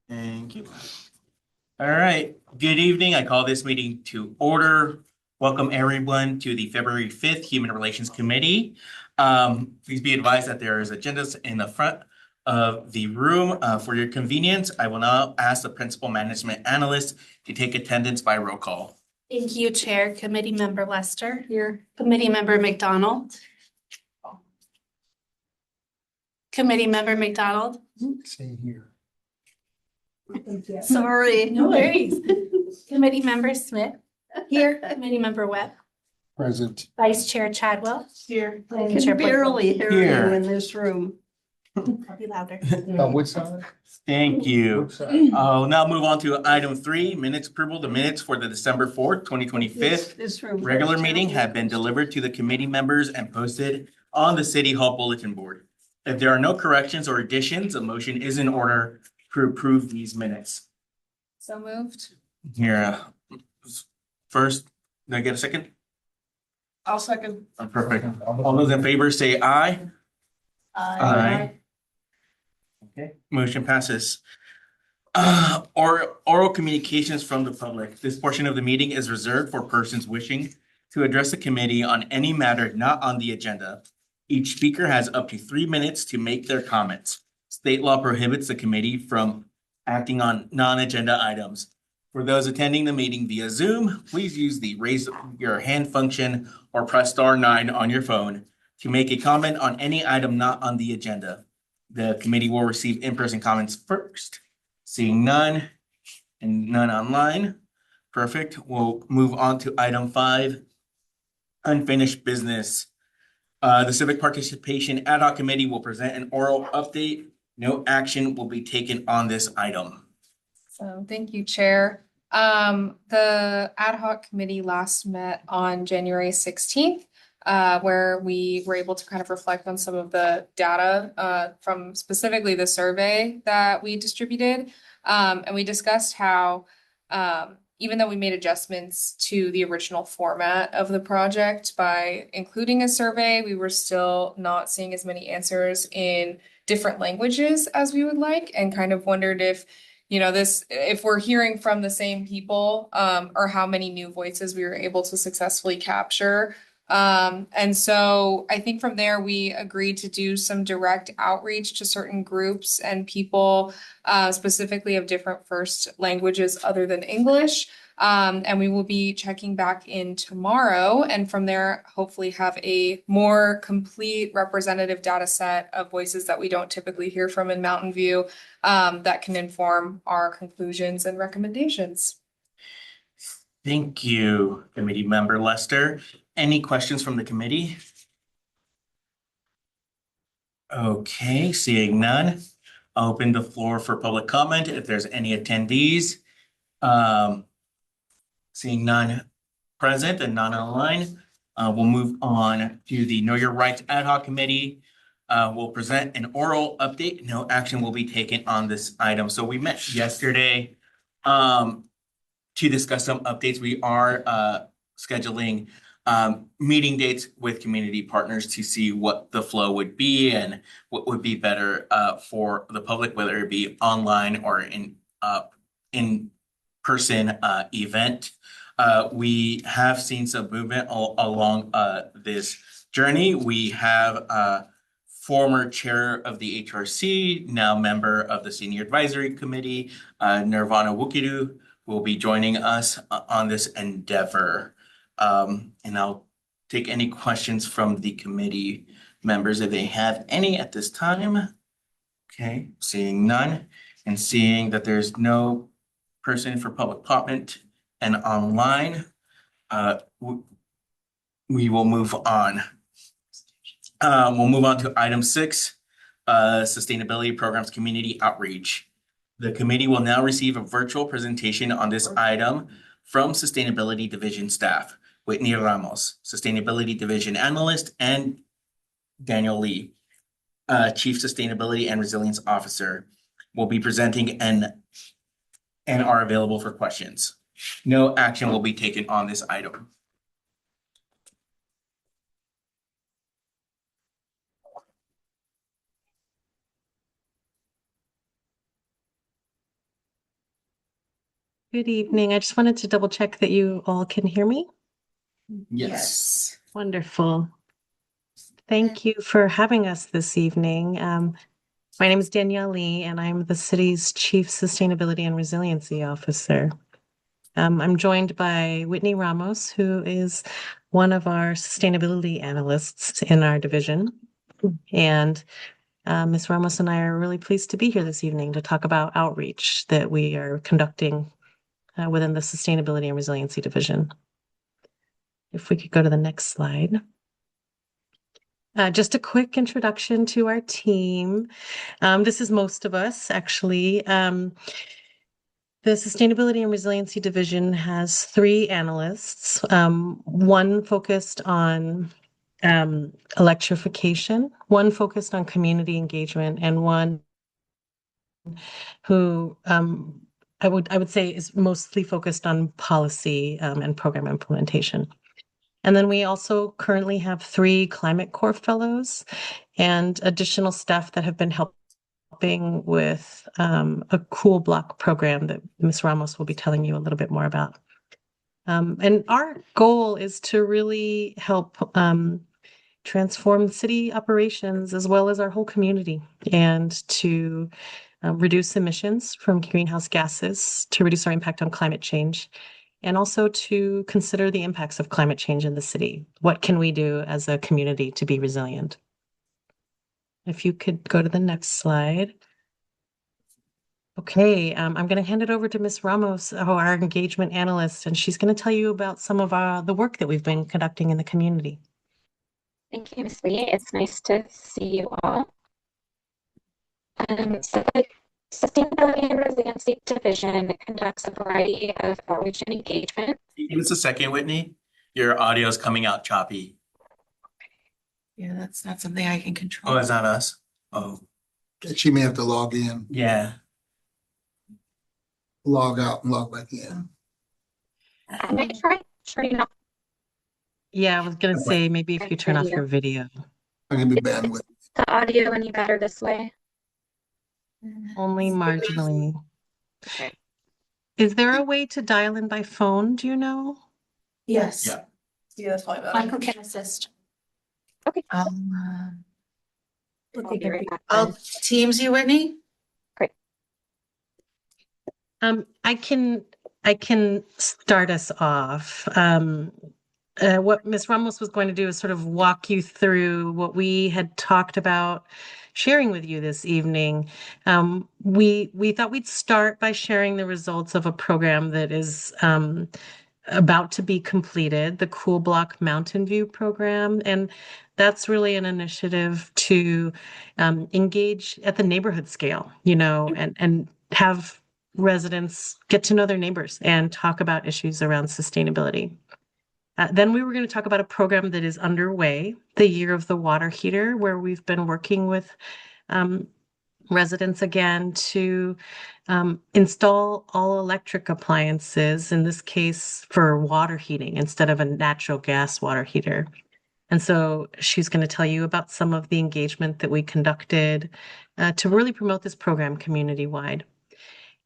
Thank you. All right, good evening. I call this meeting to order. Welcome everyone to the February 5th Human Relations Committee. Please be advised that there is agendas in the front of the room. For your convenience, I will now ask the Principal Management Analyst to take attendance by roll call. Thank you, Chair. Committee Member Lester. Here. Committee Member McDonald. Committee Member McDonald. Stay here. Sorry, no worries. Committee Member Smith. Here. Committee Member Webb. Present. Vice Chair Chadwell. Here. I And can Chair barely hear Here. you in this room. I'll be louder. Which side? Thank you. Which side? I'll now move on to item 3, minutes approval. The minutes for the December 4th, 2025 This room. regular meeting have been delivered to the committee members and posted on the City Hall bulletin board. If there are no corrections or additions, a motion is in order to approve these minutes. So moved. Here, first, did I get a second? I'll second. Perfect. All those in favor say aye. Aye. Okay, motion passes. Or oral communications from the public. This portion of the meeting is reserved for persons wishing to address the committee on any matter not on the agenda. Each speaker has up to 3 minutes to make their comments. State law prohibits the committee from acting on non-agenda items. For those attending the meeting via Zoom, please use the raise your hand function or press *9 on your phone to make a comment on any item not on the agenda. The committee will receive in-person comments first. Seeing none and none online. Perfect. We'll move on to item 5, unfinished business. The Civic Participation Ad Hoc Committee will present an oral update. No action will be taken on this item. So thank you, Chair. The ad hoc committee last met on January 16th, where we were able to kind of reflect on some of the data from specifically the survey that we distributed. And we discussed how even though we made adjustments to the original format of the project by including a survey, we were still not seeing as many answers in different languages as we would like, and kind of wondered if if we're hearing from the same people, or how many new voices we were able to successfully capture. And so I think from there, we agreed to do some direct outreach to certain groups and people, specifically of different first languages other than English. And we will be checking back in tomorrow, and from there, hopefully have a more complete representative data set of voices that we don't typically hear from in Mountain View, that can inform our conclusions and recommendations. Thank you, Committee Member Lester. Any questions from the committee? Okay, seeing none, I'll open the floor for public comment if there's any attendees. Seeing none present and none online, we'll move on to the Know Your Rights Ad Hoc Committee. We'll present an oral update. No action will be taken on this item. So we met yesterday to discuss some updates. We are scheduling meeting dates with community partners to see what the flow would be and what would be better for the public, whether it be online or in person event. We have seen some movement along this journey. We have former chair of the HRC, now member of the Senior Advisory Committee, Nirvana Wukidu, will be joining us on this endeavor. And I'll take any questions from the committee members if they have any at this time. Okay, seeing none and seeing that there's no person for public comment and online, we will move on. We'll move on to item 6, Sustainability Programs Community Outreach. The committee will now receive a virtual presentation on this item from Sustainability Division staff, Whitney Ramos, Sustainability Division Analyst, and Daniel Lee, Chief Sustainability and Resilience Officer, will be presenting and are available for questions. No action will be taken on this item. Good evening. I just wanted to double check that you all can hear me. Yes. Wonderful. Thank you for having us this evening. My name is Danielle Lee, and I'm the city's Chief Sustainability and Resiliency Officer. I'm joined by Whitney Ramos, who is one of our sustainability analysts in our division. And Ms. Ramos and I are really pleased to be here this evening to talk about outreach that we are conducting within the Sustainability and Resiliency Division. If we could go to the next slide. Just a quick introduction to our team. This is most of us, actually. The Sustainability and Resiliency Division has 3 analysts, one focused on electrification, one focused on community engagement, and one who I would say is mostly focused on policy and program implementation. And then we also currently have 3 Climate Corps fellows and additional staff that have been helping with a Cool Block program that Ms. Ramos will be telling you a little bit more about. And our goal is to really help transform city operations as well as our whole community, and to reduce emissions from greenhouse gases, to reduce our impact on climate change, and also to consider the impacts of climate change in the city. What can we do as a community to be resilient? If you could go to the next slide. Okay, I'm going to hand it over to Ms. Ramos, our engagement analyst, and she's going to tell you about some of the work that we've been conducting in the community. Thank you, Ms. Lee. It's nice to see you all. So the Sustainability and Resiliency Division conducts a variety of outreach and engagement. Give us a second, Whitney. Your audio is coming out choppy. Yeah, that's not something I can control. Oh, it's not us? Oh, She may have to log in, yeah. log out and log back in. And I try turning off Yeah, I was going to Okay. say maybe if you turn off your video. I'm gonna be bandwidth. the audio any better this way. Only marginally. Okay. Is there a way to dial in by phone? Do you know? Yes. Yeah. Yeah, that's probably better. Michael can assist. Okay. I'll I'll be right back. I'll Teams you, Whitney. I can start us off. What Ms. Ramos was going to do is sort of walk you through what we had talked about sharing with you this evening. We thought we'd start by sharing the results of a program that is about to be completed, the Cool Block Mountain View program. And that's really an initiative to engage at the neighborhood scale, and have residents get to know their neighbors and talk about issues around sustainability. Then we were going to talk about a program that is underway, the Year of the Water Heater, where we've been working with residents again to install all electric appliances, in this case for water heating instead of a natural gas water heater. And so she's going to tell you about some of the engagement that we conducted to really promote this program community-wide.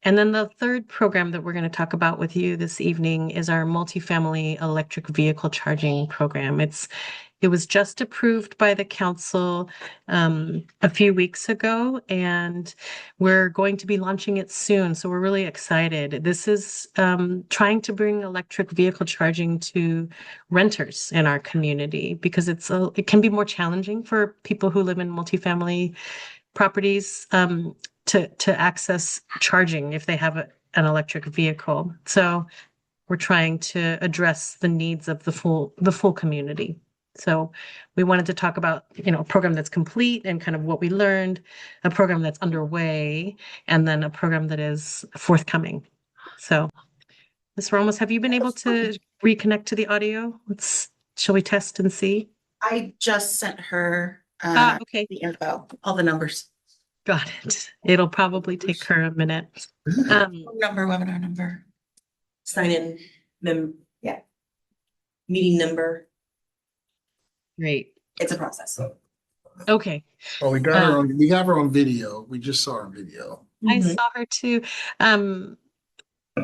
And then the third program that we're going to talk about with you this evening is our multifamily electric vehicle charging program. It was just approved by the council a few weeks ago, and we're going to be launching it soon. So we're really excited. This is trying to bring electric vehicle charging to renters in our community, because it can be more challenging for people who live in multifamily properties to access charging if they have an electric vehicle. So we're trying to address the needs of the full community. So we wanted to talk about, a program that's complete and kind of what we learned, a program that's underway, and then a program that is forthcoming. So Ms. Ramos, have you been able to reconnect to the audio? Shall we test and see? I just sent her Okay. the info, all the numbers. Got it. It'll probably take her a minute. Phone number, webinar number. Sign in, meeting number. Great. It's a process. Okay. Well, we got her on, we have her on video. We just saw her on video. I saw her too.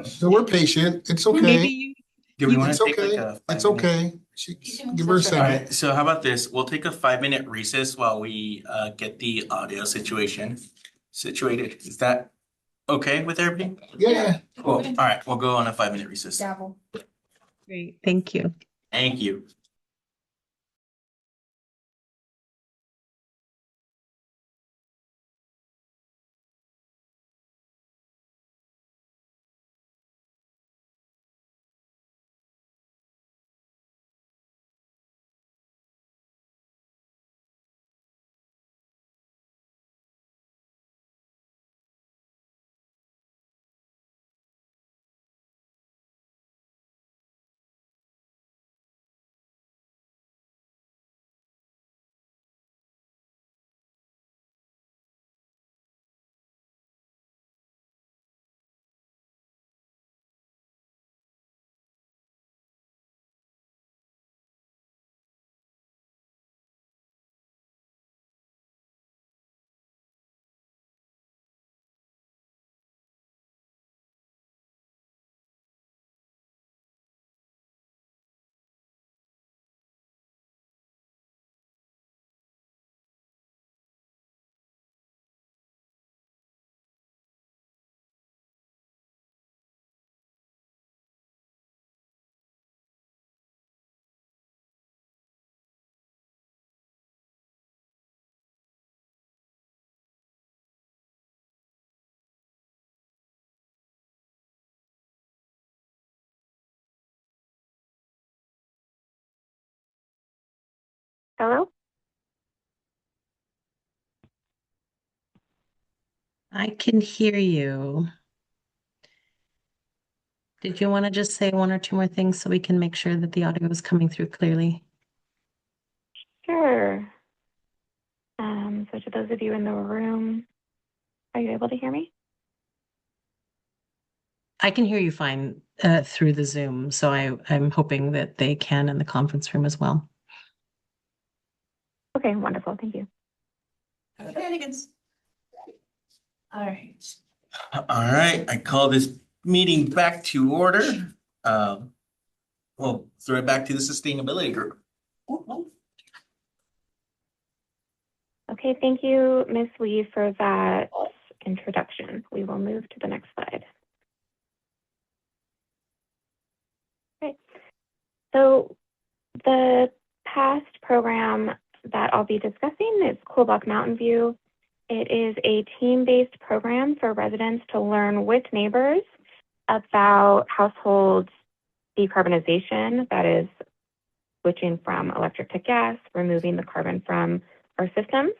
So we're patient. It's Maybe okay. you, Do we want It's to take like okay. a It's 5 minute? okay. Give her a All second. right, so how about this? We'll take a 5 minute recess while we get the audio situation situated. Is that okay with everybody? Yeah. Cool. All right, we'll go on a 5 minute recess. Gavel. great, thank you. Thank you. Hello? I can hear you. Did you want to just say one or two more things so we can make sure that the audio is coming through clearly? Sure. So to those of you in the room, are you able to hear me? I can hear you fine through the Zoom, so I'm hoping that they can in the conference room as well. Okay, wonderful. Thank you. Shenanigans. All right. All right, I call this meeting back to order. We'll throw it back to the sustainability group. Okay, thank you, Ms. Lee, for that introduction. We will move to the next slide. Okay. So the past program that I'll be discussing is Cool Block Mountain View. It is a team-based program for residents to learn with neighbors about household decarbonization, that is switching from electric to gas, removing the carbon from our systems,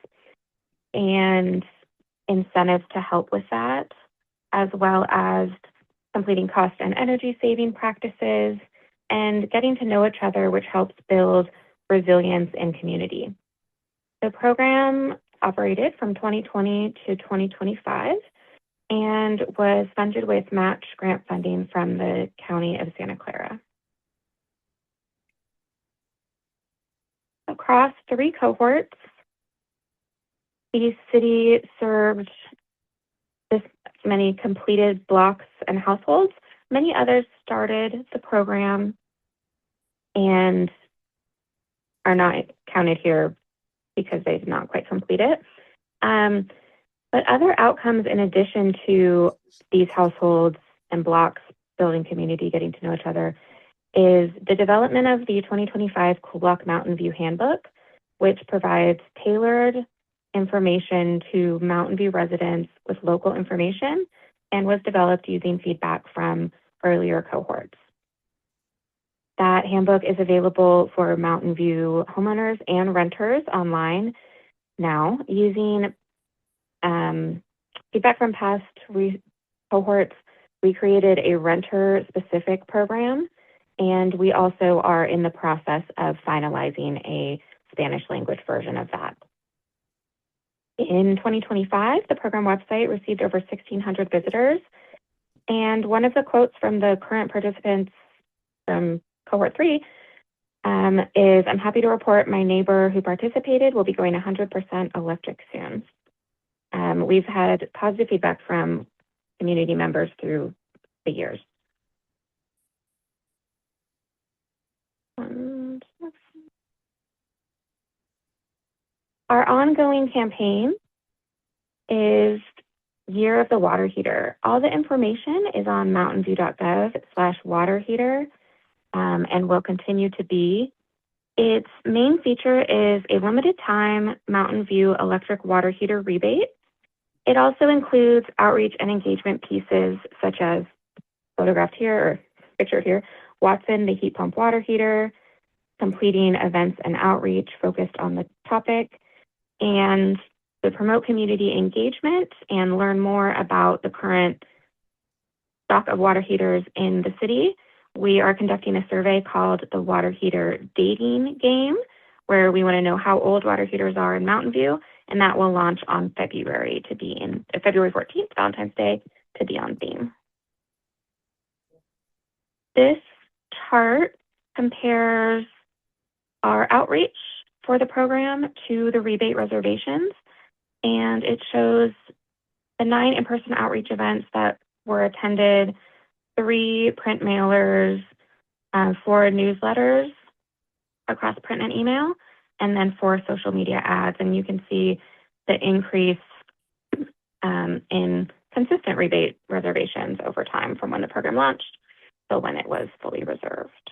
and incentives to help with that, as well as completing cost and energy saving practices and getting to know each other, which helps build resilience in community. The program operated from 2020 to 2025 and was funded with match grant funding from the County of Santa Clara. Across 3 cohorts, the city served this many completed blocks and households. Many others started the program and are not counted here because they did not quite complete it. But other outcomes in addition to these households and blocks, building community, getting to know each other, is the development of the 2025 Cool Block Mountain View Handbook, which provides tailored information to Mountain View residents with local information and was developed using feedback from earlier cohorts. That handbook is available for Mountain View homeowners and renters online now using feedback from past cohorts. We created a renter-specific program, and we also are in the process of finalizing a Spanish language version of that. In 2025, the program website received over 1,600 visitors, and one of the quotes from the current participants from cohort 3 is, "I'm happy to report my neighbor who participated will be going 100% electric soon." We've had positive feedback from community members through the years. And our ongoing campaign is Year of the Water Heater. All the information is on mountainview.gov/water heater, and will continue to be. Its main feature is a limited time Mountain View electric water heater rebate. It also includes outreach and engagement pieces such as photographed here or pictured here, Watson, the heat pump water heater, completing events and outreach focused on the topic, and to promote community engagement and learn more about the current stock of water heaters in the city. We are conducting a survey called the Water Heater Dating Game, where we want to know how old water heaters are in Mountain View, and that will launch on February 14th, Valentine's Day, to be on theme. This chart compares our outreach for the program to the rebate reservations, and it shows the 9 in-person outreach events that were attended, 3 print mailers, 4 newsletters across print and email, and then 4 social media ads. And you can see the increase in consistent rebate reservations over time from when the program launched to when it was fully reserved.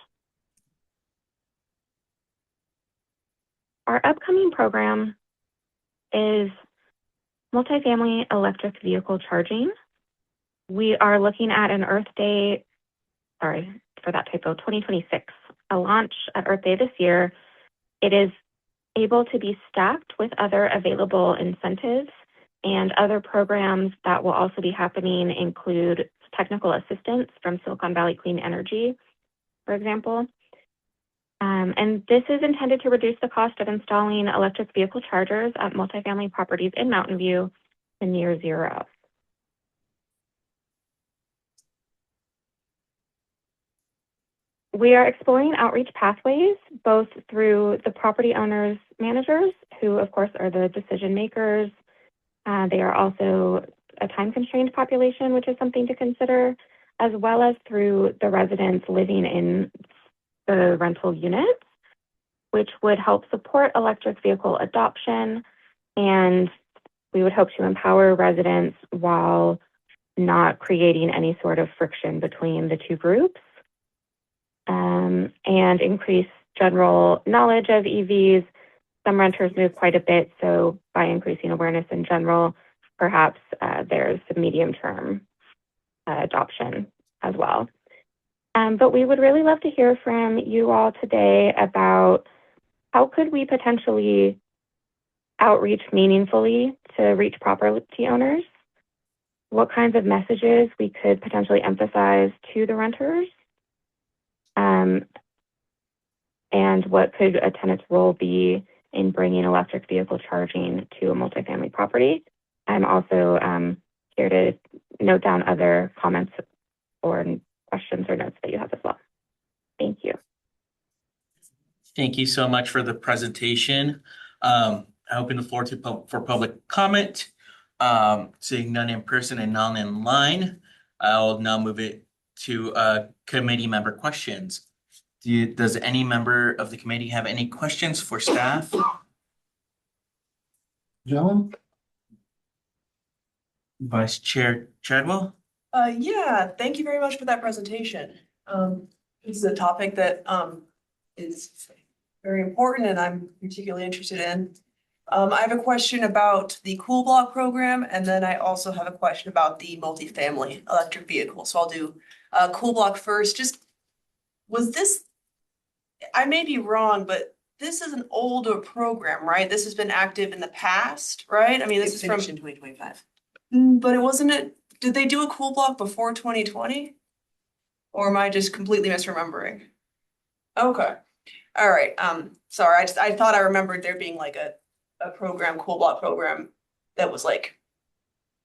Our upcoming program is multifamily electric vehicle charging. We are looking at an Earth Day, sorry for that typo, 2026, a launch at Earth Day this year. It is able to be stacked with other available incentives, and other programs that will also be happening include technical assistance from Silicon Valley Clean Energy, for example. And this is intended to reduce the cost of installing electric vehicle chargers at multifamily properties in Mountain View to near zero. We are exploring outreach pathways, both through the property owners, managers, who of course are the decision makers. They are also a time-constrained population, which is something to consider, as well as through the residents living in the rental units, which would help support electric vehicle adoption. And we would hope to empower residents while not creating any sort of friction between the two groups, and increase general knowledge of EVs. Some renters move quite a bit, so by increasing awareness in general, perhaps there's some medium-term adoption as well. But we would really love to hear from you all today about how could we potentially outreach meaningfully to reach property owners, what kinds of messages we could potentially emphasize to the renters, and what could a tenant's role be in bringing electric vehicle charging to a multifamily property. I'm also here to note down other comments or questions or notes that you have as well. Thank you. Thank you so much for the presentation. I open the floor for public comment. Seeing none in person and none in line, I'll now move it to committee member questions. Does any member of the committee have any questions for staff? John? Vice Chair Chadwell? Yeah, thank you very much for that presentation. This is a topic that is very important and I'm particularly interested in. I have a question about the Cool Block program, and then I also have a question about the multifamily electric vehicle. So I'll do Cool Block first. Was this, I may be wrong, but this is an older program, right? This has been active in the past, right? I mean, this is from in 2025. But it wasn't did they do a Cool Block before 2020? Or am I just completely misremembering? Okay. All right. Sorry, I thought I remembered there being like a program, Cool Block program, that was like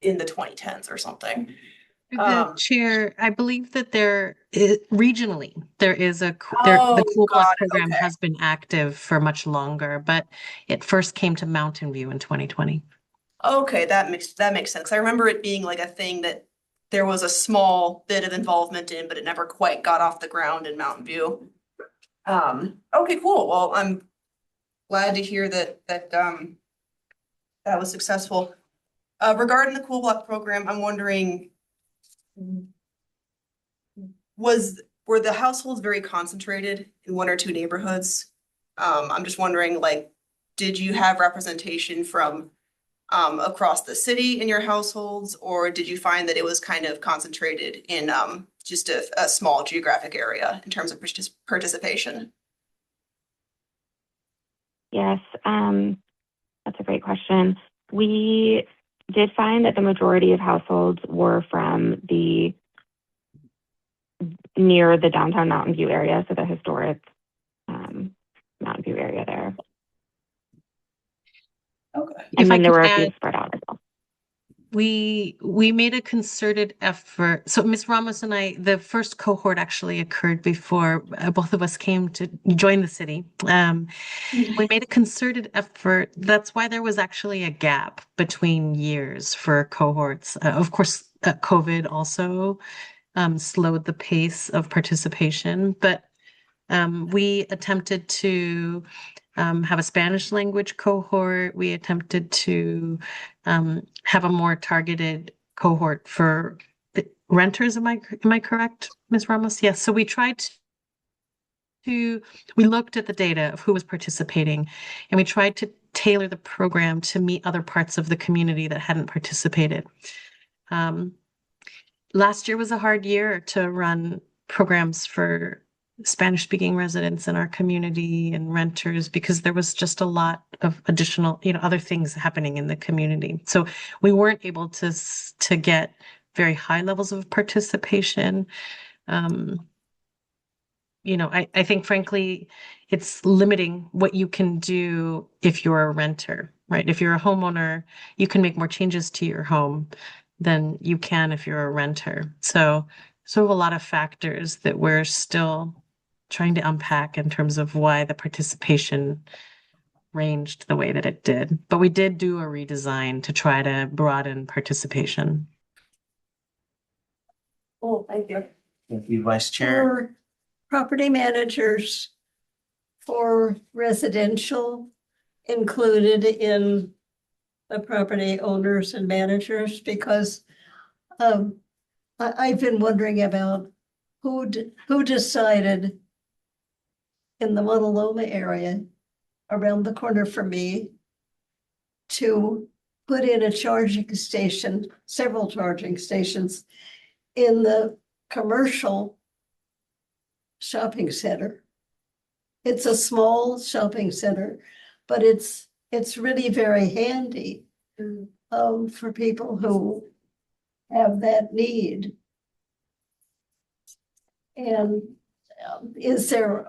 in the 2010s or something. The chair, I believe that regionally there is the Oh, Cool Block got it, program okay. has been active for much longer, but it first came to Mountain View in 2020. Okay, that makes sense. I remember it being like a thing that there was a small bit of involvement in, but it never quite got off the ground in Mountain View. Okay, cool. Well, I'm glad to hear that was successful. Regarding the Cool Block program, I'm wondering, were the households very concentrated in one or two neighborhoods? I'm just wondering, like, did you have representation from across the city in your households, or did you find that it was kind of concentrated in just a small geographic area in terms of participation? Yes, that's a great question. We did find that the majority of households were from near the downtown Mountain View area, so the historic Mountain View area there. Okay. And If I then there could were a few add, spread out as well. we made a concerted effort. So Ms. Ramos and I, the first cohort actually occurred before both of us came to join the city. We made a concerted effort. That's why there was actually a gap between years for cohorts. Of course, COVID also slowed the pace of participation, but we attempted to have a Spanish language cohort. We attempted to have a more targeted cohort for renters. Am I correct, Ms. Ramos? Yes. So we tried we looked at the data of who was participating, and we tried to tailor the program to meet other parts of the community that hadn't participated. Last year was a hard year to run programs for Spanish-speaking residents in our community and renters because there was just a lot of additional, other things happening in the community. So we weren't able to get very high levels of participation. I think frankly, it's limiting what you can do if you're a renter, right? If you're a homeowner, you can make more changes to your home than you can if you're a renter. So a lot of factors that we're still trying to unpack in terms of why the participation ranged the way that it did. But we did do a redesign to try to broaden participation. Oh, thank you. Thank you, Vice Chair. For property managers for residential included in the property owners and managers, because I've been wondering about who decided in the Montaloma area around the corner from me to put in a charging station, several charging stations in the commercial shopping center. It's a small shopping center, but it's really very handy for people who have that need. And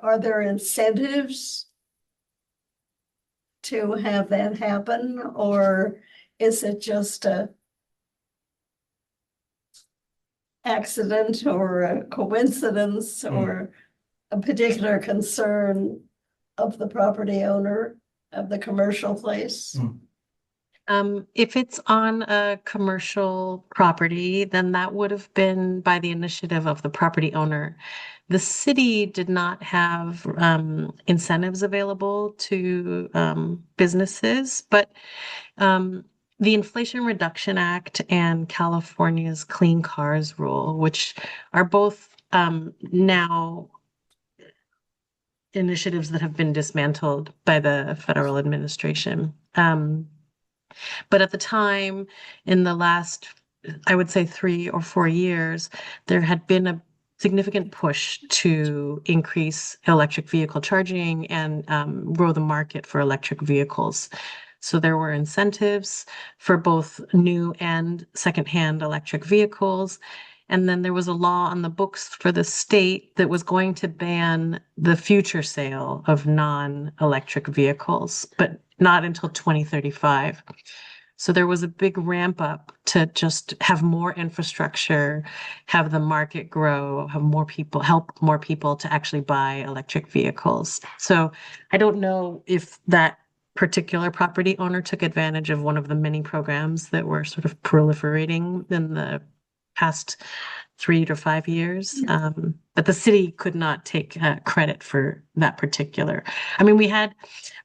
are there incentives to have that happen, or is it just a accident or a coincidence or a particular concern of the property owner of the commercial place? If it's on a commercial property, then that would have been by the initiative of the property owner. The city did not have incentives available to businesses, but the Inflation Reduction Act and California's Clean Cars Rule, which are both now initiatives that have been dismantled by the federal administration. But at the time, in the last, I would say 3 or 4 years, there had been a significant push to increase electric vehicle charging and grow the market for electric vehicles. So there were incentives for both new and secondhand electric vehicles. And then there was a law on the books for the state that was going to ban the future sale of non-electric vehicles, but not until 2035. So there was a big ramp up to just have more infrastructure, have the market grow, have more people, help more people to actually buy electric vehicles. So I don't know if that particular property owner took advantage of one of the many programs that were sort of proliferating in the past 3 to 5 years. But the city could not take credit for that particular. I mean, we had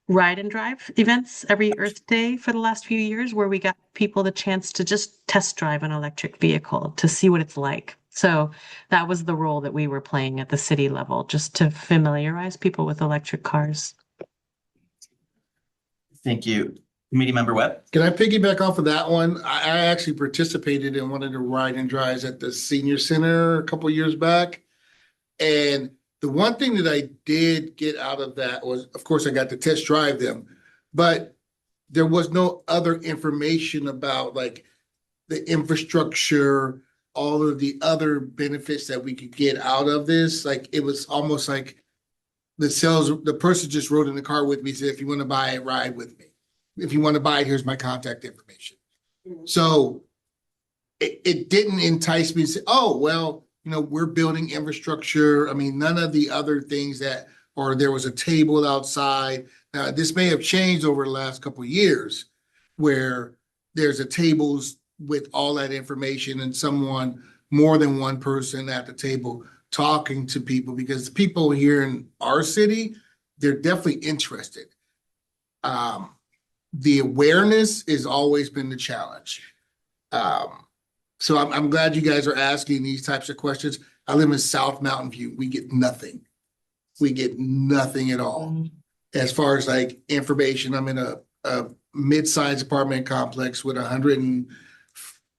ride and drive events every Earth Day for the last few years where we got people the chance to just test drive an electric vehicle to see what it's like. So that was the role that we were playing at the city level, just to familiarize people with electric cars. Thank you. Committee Member Webb? Can I piggyback off of that one? I actually participated in one of the ride and drives at the senior center a couple years back. And the one thing that I did get out of that was, of course, I got to test drive them, but there was no other information about like the infrastructure, all of the other benefits that we could get out of this. Like, it was almost like the person just rode in the car with me, said, if you want to buy it, ride with me. If you want to buy it, here's my contact information. So it didn't entice me to say, oh, well, you know, we're building infrastructure. I mean, none of the other things that, or there was a table outside. Now, this may have changed over the last couple of years where there's a tables with all that information and someone, more than one person at the table talking to people, because the people here in our city, they're definitely interested. The awareness has always been the challenge. So I'm glad you guys are asking these types of questions. I live in South Mountain View. We get nothing. We get nothing at all. As far as like information, I'm in a mid-sized apartment complex with about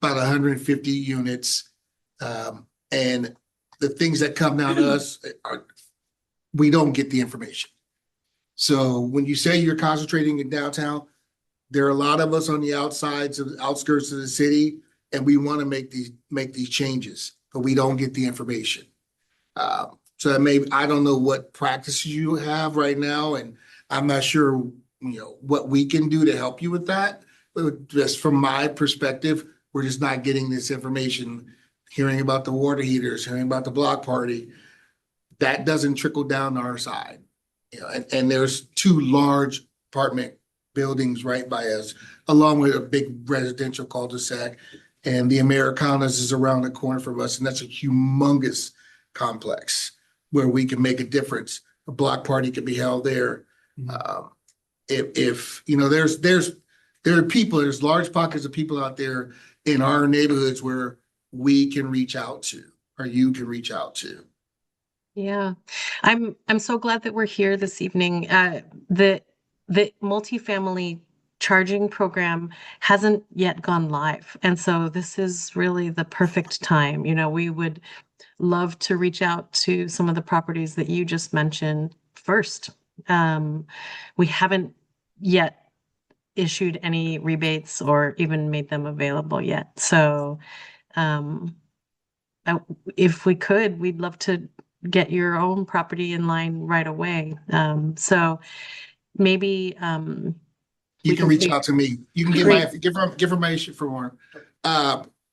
150 units. And the things that come down to us we don't get the information. So when you say you're concentrating in downtown, there are a lot of us on the outskirts of the city, and we want to make these changes, but we don't get the information. So I don't know what practices you have right now, and I'm not sure, you know, what we can do to help you with that. But just from my perspective, we're just not getting this information. Hearing about the water heaters, hearing about the block party, that doesn't trickle down to our side. You know, and there's 2 large apartment buildings right by us, along with a big residential cul-de-sac. And the Americanas is around the corner from us, and that's a humongous complex where we can make a difference. A block party can be held there. If you know, there are people, there's large pockets of people out there in our neighborhoods where we can reach out to, or you can reach out to. Yeah, I'm so glad that we're here this evening. The multifamily charging program hasn't yet gone live, and so this is really the perfect time. You know, we would love to reach out to some of the properties that you just mentioned first. We haven't yet issued any rebates or even made them available yet. So if we could, we'd love to get your own property in line right away. So maybe You can reach out to me. You can give her my issue for more.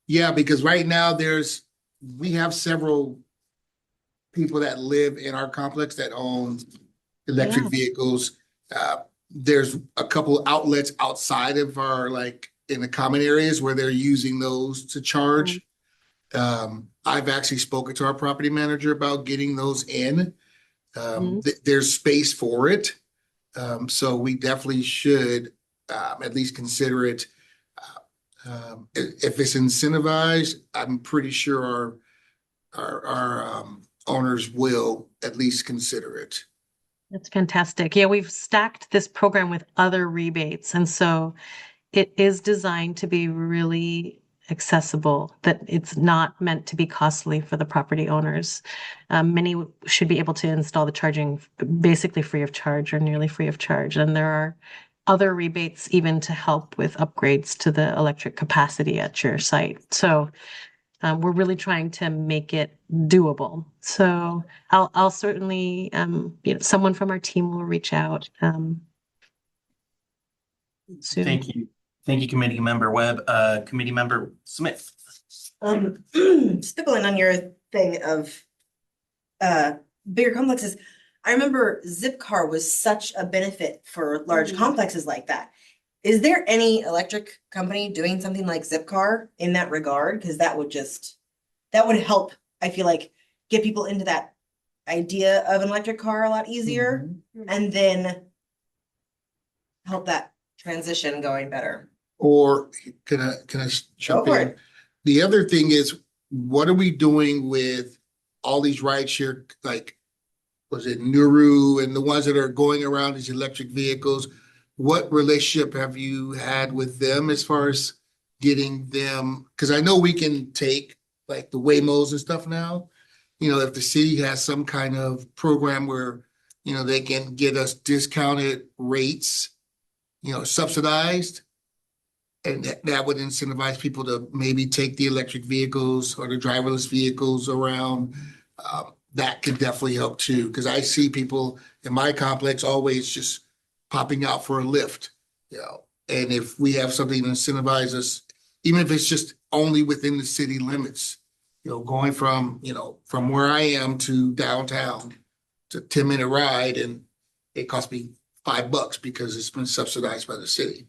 Yeah, because right now we have several people that live in our complex that own electric vehicles. There's a couple outlets outside of our, like, in the common areas where they're using those to charge. I've actually spoken to our property manager about getting those in. There's space for it. So we definitely should at least consider it. If it's incentivized, I'm pretty sure our owners will at least consider it. That's fantastic. Yeah, we've stacked this program with other rebates. And so it is designed to be really accessible, that it's not meant to be costly for the property owners. Many should be able to install the charging basically free of charge or nearly free of charge. And there are other rebates even to help with upgrades to the electric capacity at your site. So we're really trying to make it doable. So I'll certainly, someone from our team will reach out soon. Thank you. Thank you, Committee Member Webb. Committee Member Smith. Stippling on your thing of bigger complexes, I remember Zipcar was such a benefit for large complexes like that. Is there any electric company doing something like Zipcar in that regard? Because that would just that would help, I feel like, get people into that idea of an electric car a lot easier and then help that transition going better. Or can I jump for in? it. The other thing is, what are we doing with all these rideshare, like, was it Nuru and the ones that are going around these electric vehicles? What relationship have you had with them as far as getting them? Because I know we can take like the Waymos and stuff now. You know, if the city has some kind of program where, you know, they can get us discounted rates, you know, subsidized. And that would incentivize people to maybe take the electric vehicles or the driverless vehicles around. That could definitely help too, because I see people in my complex always just popping out for a lift, you know. And if we have something to incentivize us, even if it's just only within the city limits, you know, going from, you know, from where I am to downtown, it's a 10-minute ride, and it costs me $5 because it's been subsidized by the city.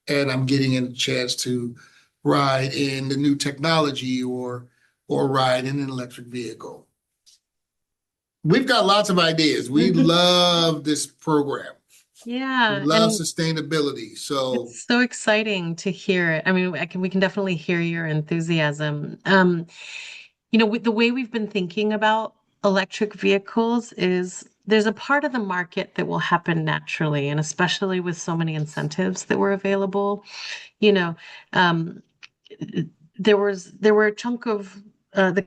And I'm getting a chance to ride in the new technology or ride in an electric vehicle. We've got lots of ideas. We love this program. Yeah, We love and sustainability. So it's so exciting to hear it. I mean, we can definitely hear your enthusiasm. You know, with the way we've been thinking about electric vehicles is there's a part of the market that will happen naturally, and especially with so many incentives that were available, you know, there were a chunk of the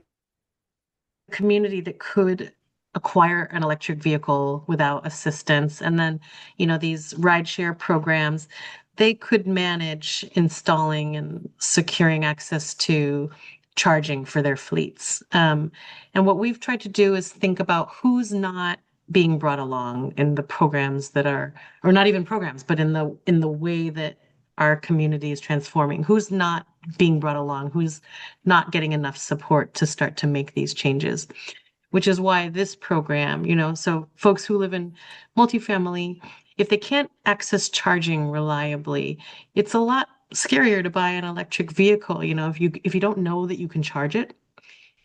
community that could acquire an electric vehicle without assistance. And then, you know, these rideshare programs, they could manage installing and securing access to charging for their fleets. And what we've tried to do is think about who's not being brought along in the programs that are, or not even programs, but in the way that our community is transforming, who's not being brought along, who's not getting enough support to start to make these changes, which is why this program, you know, so folks who live in multifamily, if they can't access charging reliably, it's a lot scarier to buy an electric vehicle. You know, if you don't know that you can charge it,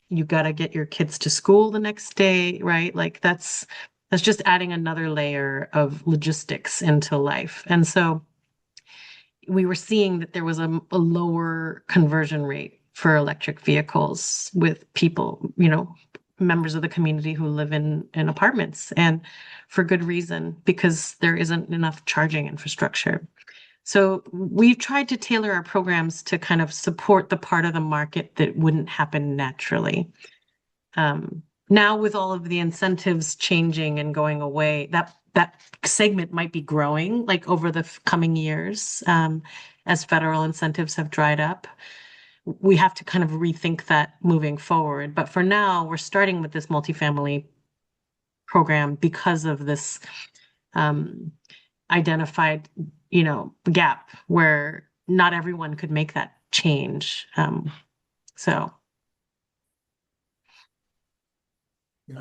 you got to get your kids to school the next day, right? Like that's just adding another layer of logistics into life. And so we were seeing that there was a lower conversion rate for electric vehicles with people, you know, members of the community who live in apartments, and for good reason, because there isn't enough charging infrastructure. So we've tried to tailor our programs to kind of support the part of the market that wouldn't happen naturally. Now with all of the incentives changing and going away, that segment might be growing like over the coming years, as federal incentives have dried up. We have to kind of rethink that moving forward. But for now, we're starting with this multifamily program because of this identified, you know, gap where not everyone could make that change. So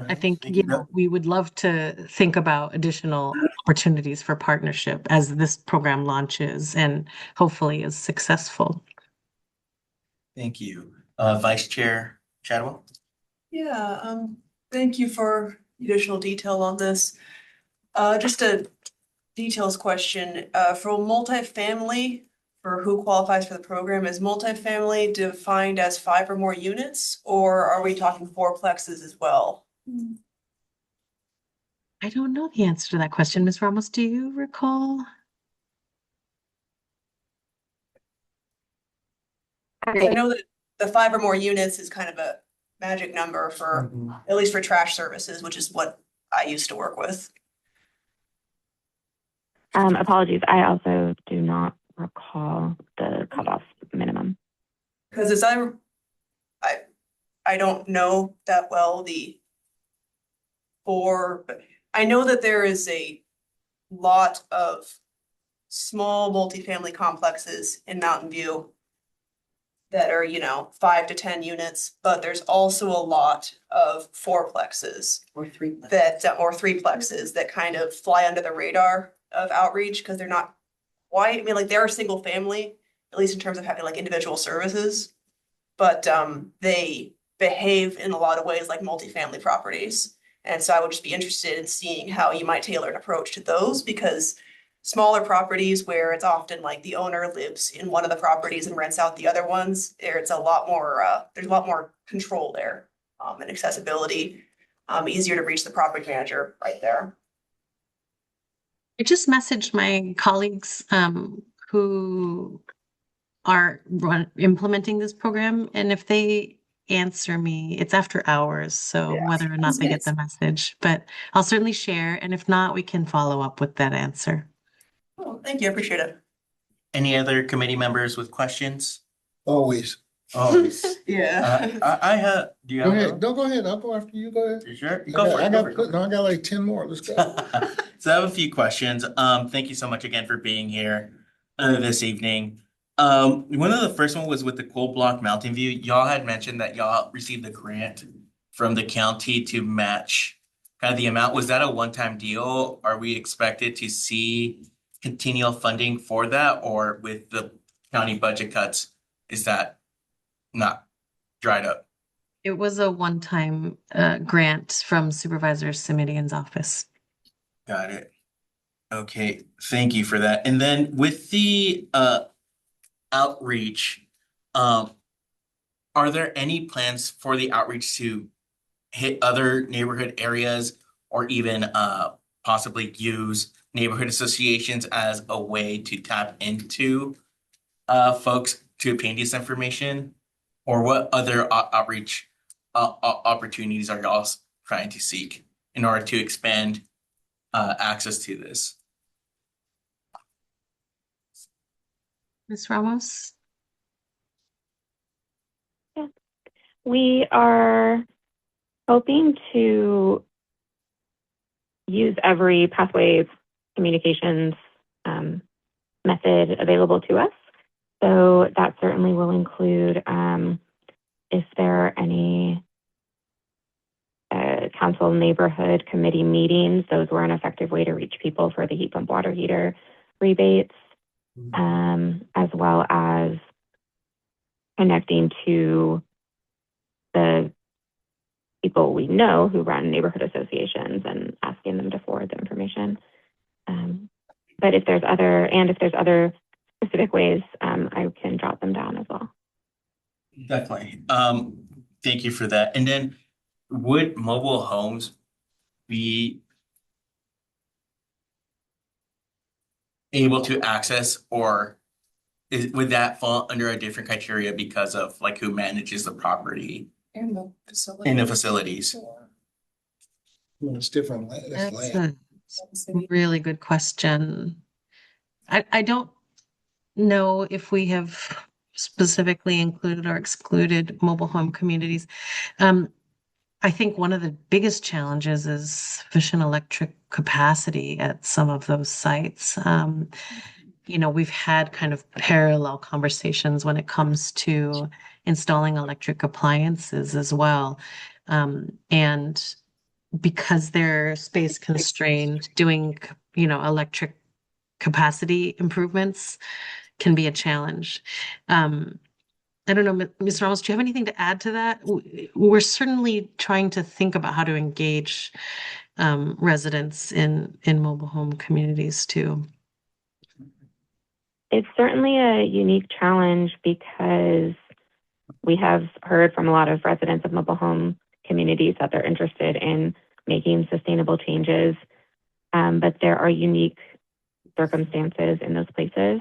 I think, you know, we would love to think about additional opportunities for partnership as this program launches and hopefully is successful. Thank you. Vice Chair Chadwell? Yeah, thank you for additional detail on this. Just a details question, for multifamily, for who qualifies for the program, is multifamily defined as 5 or more units, or are we talking fourplexes as well? I don't know the answer to that question. Ms. Ramos, do you recall? I know that the 5 or more units is kind of a magic number for, at least for trash services, which is what I used to work with. Apologies, I also do not recall the cutoff minimum. Because as I don't know that well but I know that there is a lot of small multifamily complexes in Mountain View that are, you know, 5 to 10 units, but there's also a lot of fourplexes Or three. or threeplexes that kind of fly under the radar of outreach because they're not quite, I mean, like they're a single family, at least in terms of having like individual services. But they behave in a lot of ways like multifamily properties. And so I would just be interested in seeing how you might tailor an approach to those, because smaller properties where it's often like the owner lives in one of the properties and rents out the other ones, there's a lot more control there, and accessibility, easier to reach the property manager right there. I just messaged my colleagues who are implementing this program, and if they answer me, it's after hours, so Yeah. whether or not they get the message, but I'll certainly share, and if not, we can follow up with that answer. Oh, thank you, I appreciate it. Any other committee members with questions? Always. Oh, Yeah. I have, do you Go have? ahead. Don't go ahead. I'll go after you. Go ahead. You sure? I Go got, for it. I Go got, for it. no, I got like 10 more. Let's go. So I have a few questions. Thank you so much again for being here this evening. One of the first one was with the Coal Block Mountain View. Y'all had mentioned that y'all received a grant from the county to match kind of the amount. Was that a one-time deal? Are we expected to see continual funding for that, or with the county budget cuts, is that not dried up? It was a one-time grant from Supervisor Simidian's office. Got it. Okay, thank you for that. And then with the outreach, are there any plans for the outreach to hit other neighborhood areas, or even possibly use neighborhood associations as a way to tap into folks to obtain this information? Or what other outreach opportunities are y'all trying to seek in order to expand access to this? Ms. Ramos? We are hoping to use every pathway communications method available to us. So that certainly will include if there are any council neighborhood committee meetings. Those were an effective way to reach people for the heat pump water heater rebates, as well as connecting to the people we know who run neighborhood associations and asking them to forward the information. But if there's other specific ways, I can jot them down as well. Definitely. Thank you for that. And then would mobile homes be able to access, or would that fall under a different criteria because of like who manages the property In the facility. in the facilities? Well, it's different. That's That's land. a really good question. I don't know if we have specifically included or excluded mobile home communities. I think one of the biggest challenges is sufficient electric capacity at some of those sites. You know, we've had kind of parallel conversations when it comes to installing electric appliances as well. And because they're space constrained, doing, you know, electric capacity improvements can be a challenge. I don't know, Ms. Ramos, do you have anything to add to that? We're certainly trying to think about how to engage residents in mobile home communities too. It's certainly a unique challenge because we have heard from a lot of residents of mobile home communities that they're interested in making sustainable changes, but there are unique circumstances in those places.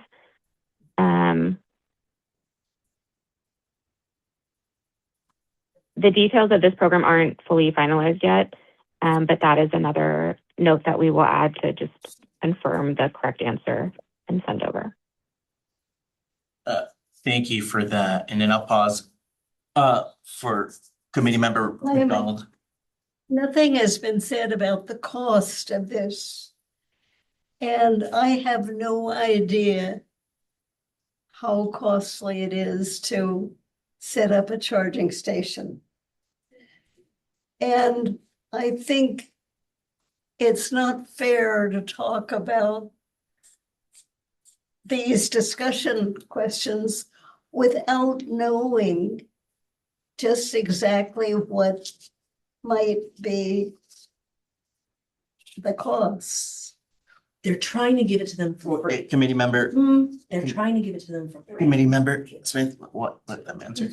The details of this program aren't fully finalized yet, but that is another note that we will add to just confirm the correct answer and send over. Thank you for that. And then I'll pause for committee member Wait a minute. McDonald. Nothing has been said about the cost of this. And I have no idea how costly it is to set up a charging station. And I think it's not fair to talk about these discussion questions without knowing just exactly what might be the costs? They're trying to give it to them for free. Committee member, They're trying to give it to them for free. committee member Smith, what, let them answer.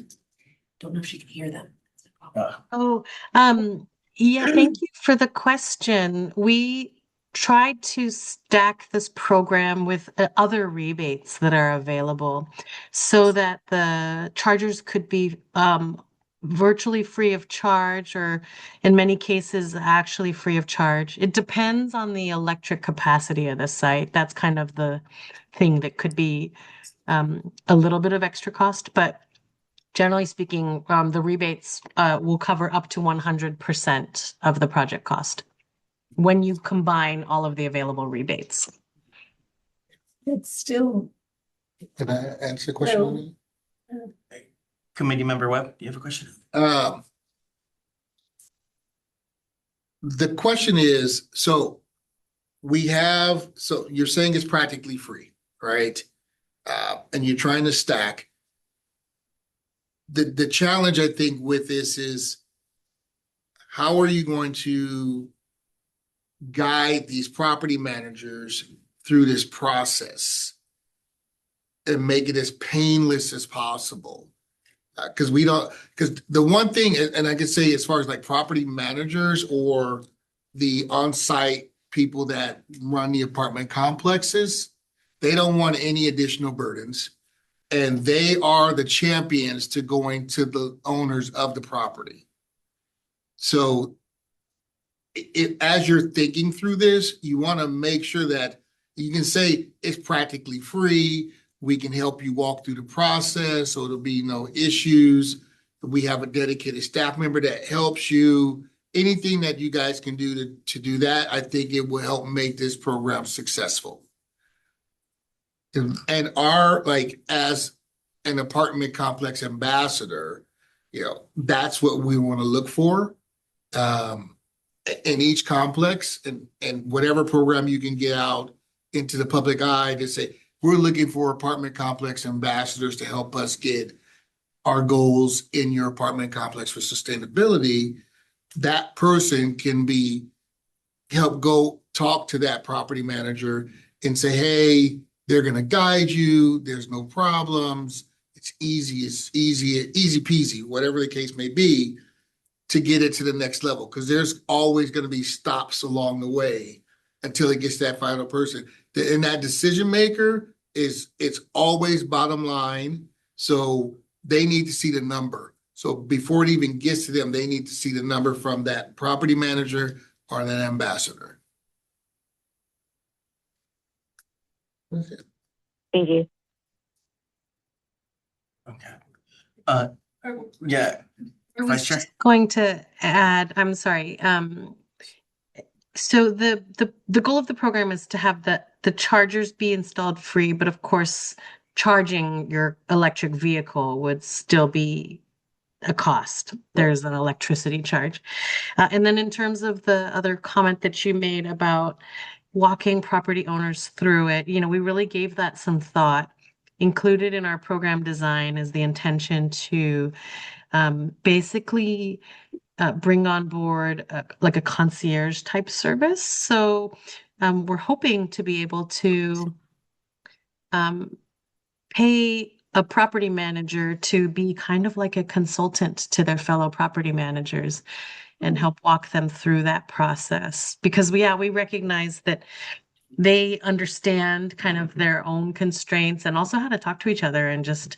Don't know if she can hear them. Oh, yeah, thank you for the question. We tried to stack this program with other rebates that are available so that the chargers could be virtually free of charge, or in many cases, actually free of charge. It depends on the electric capacity of the site. That's kind of the thing that could be a little bit of extra cost, but generally speaking, the rebates will cover up to 100% of the project cost when you combine all of the available rebates. It's still, Can I answer the question? on Committee member Webb, do you have a question? that? The question is, so you're saying it's practically free, right? And you're trying to stack. The challenge, I think, with this is how are you going to guide these property managers through this process and make it as painless as possible? Because the one thing, and I could say as far as like property managers or the on-site people that run the apartment complexes, they don't want any additional burdens. And they are the champions to going to the owners of the property. So as you're thinking through this, you want to make sure that you can say it's practically free. We can help you walk through the process, so there'll be no issues. We have a dedicated staff member that helps you. Anything that you guys can do to do that, I think it will help make this program successful. And as an apartment complex ambassador, that's what we want to look for in each complex, and whatever program you can get out into the public eye to say, we're looking for apartment complex ambassadors to help us get our goals in your apartment complex for sustainability. That person can help go talk to that property manager and say, hey, they're going to guide you. There's no problems. It's easy peasy, whatever the case may be, to get it to the next level. Because there's always going to be stops along the way until it gets to that final person. And that decision maker it's always bottom line. So they need to see the number. So before it even gets to them, they need to see the number from that property manager or that ambassador. Okay. Thank you. Okay. Yeah, I Vice was Chair? just going to add, I'm sorry. So the goal of the program is to have the chargers be installed free, but of course, charging your electric vehicle would still be a cost. There's an electricity charge. And then in terms of the other comment that you made about walking property owners through it, we really gave that some thought. Included in our program design is the intention to basically bring on board like a concierge type service. So we're hoping to be able to pay a property manager to be kind of like a consultant to their fellow property managers and help walk them through that process. Because we recognize that they understand kind of their own constraints and also how to talk to each other, and just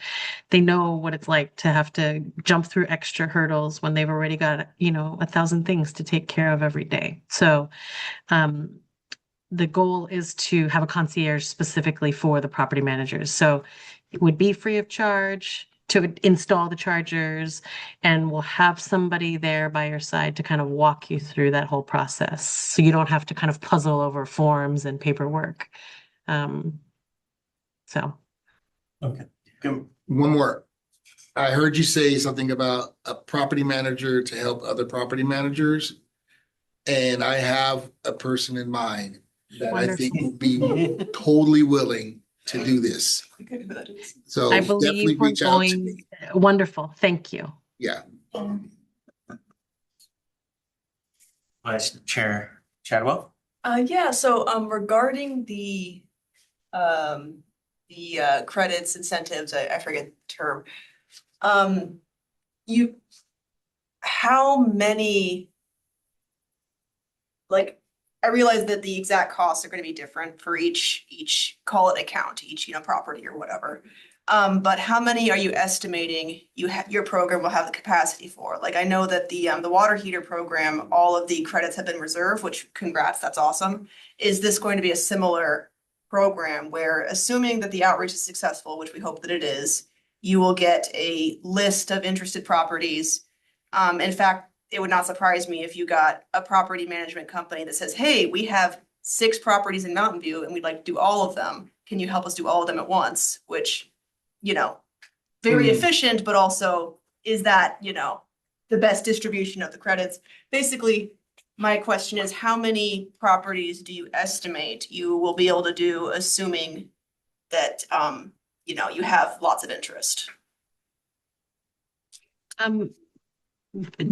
they know what it's like to have to jump through extra hurdles when they've already got 1,000 things to take care of every day. So the goal is to have a concierge specifically for the property managers. So it would be free of charge to install the chargers, and we'll have somebody there by your side to kind of walk you through that whole process. So you don't have to kind of puzzle over forms and paperwork. So. Okay. One more. I heard you say something about a property manager to help other property managers. And I have a person in mind that I think would be totally willing to do this. So I definitely believe we're reach out to going, me. wonderful. Thank you. Yeah, Vice Chair Chadwell? Yeah, so regarding the credits, incentives, I forget the term. You, how many? Like, I realize that the exact costs are gonna be different for each, call it account, each, property or whatever. But how many are you estimating your program will have the capacity for? Like, I know that the water heater program, all of the credits have been reserved, which congrats, that's awesome. Is this going to be a similar program where, assuming that the outreach is successful, which we hope that it is, you will get a list of interested properties? In fact, it would not surprise me if you got a property management company that says, hey, we have 6 properties in Mountain View and we'd like to do all of them. Can you help us do all of them at once? Which, very efficient, but also is that, the best distribution of the credits? Basically, my question is, how many properties do you estimate you will be able to do, assuming that, you have lots of interest?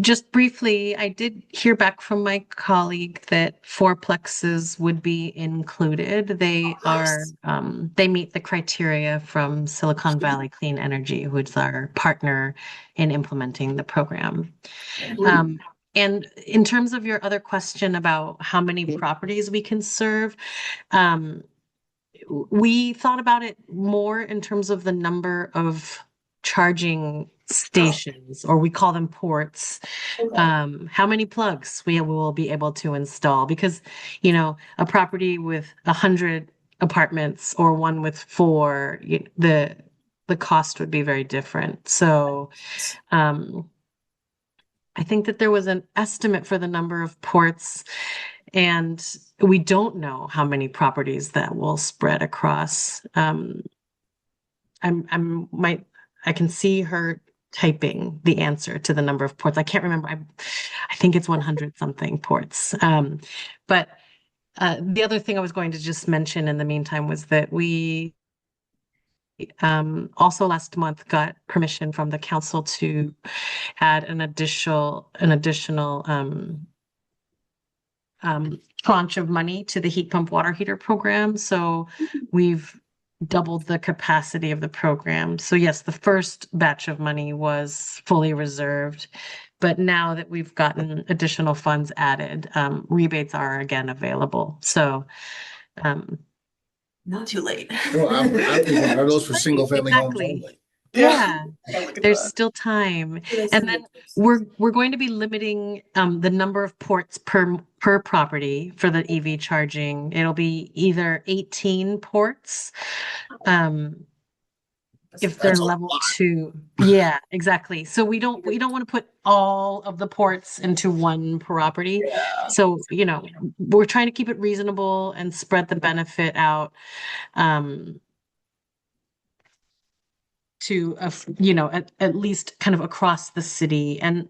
Just briefly, I did hear back from my colleague that fourplexes would be included. They are, they meet the criteria from Silicon Valley Clean Energy, who's our partner in implementing the program. And in terms of your other question about how many properties we can serve, we thought about it more in terms of the number of charging stations, or we call them ports. How many plugs we will be able to install, because a property with 100 apartments or one with 4, the cost would be very different. So I think that there was an estimate for the number of ports, and we don't know how many properties that will spread across. I can see her typing the answer to the number of ports. I can't remember. I think it's 100 something ports. But the other thing I was going to just mention in the meantime was that we also last month got permission from the council to add an additional tranche of money to the heat pump water heater program. So we've doubled the capacity of the program. So yes, the first batch of money was fully reserved, but now that we've gotten additional funds added, rebates are again available. So Not too late. Well, I'm thinking, are those for single family homes Exactly. only? Yeah, Look at there's that. still time. And then we're going to be limiting the number of ports per property for the EV charging. It'll be either 18 ports, if they're That's a level lot. 2. Yeah, exactly. So we don't want to put all of the ports into one property. So, we're trying to keep it reasonable and spread the benefit out to at least kind of across the city. And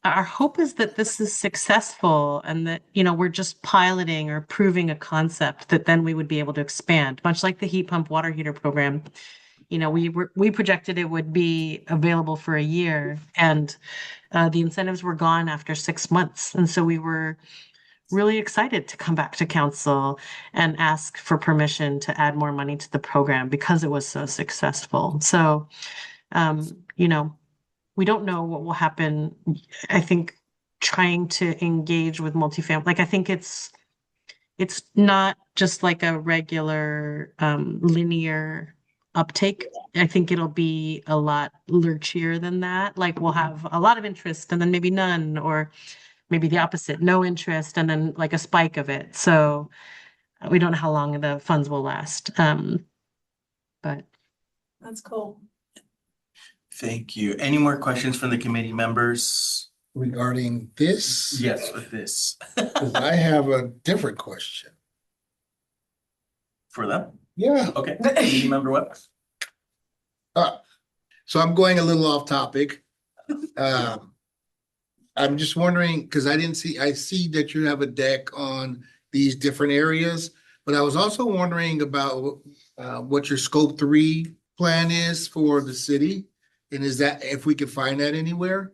our hope is that this is successful and that we're just piloting or proving a concept that then we would be able to expand, much like the heat pump water heater program. We projected it would be available for a year, and the incentives were gone after 6 months. And so we were really excited to come back to council and ask for permission to add more money to the program because it was so successful. So, we don't know what will happen. I think trying to engage with multifamily, I think it's not just like a regular linear uptake. I think it'll be a lot lurchier than that. Like, we'll have a lot of interest and then maybe none, or maybe the opposite, no interest and then like a spike of it. So we don't know how long the funds will last. But That's cool. Thank you. Any more questions from the committee members? Regarding this? Yes, with this. 'Cause I have a different question. For them? Yeah. Okay. Committee member Webb? So I'm going a little off topic. I'm just wondering, because I see that you have a deck on these different areas, but I was also wondering about what your scope 3 plan is for the city. And is that, if we could find that anywhere?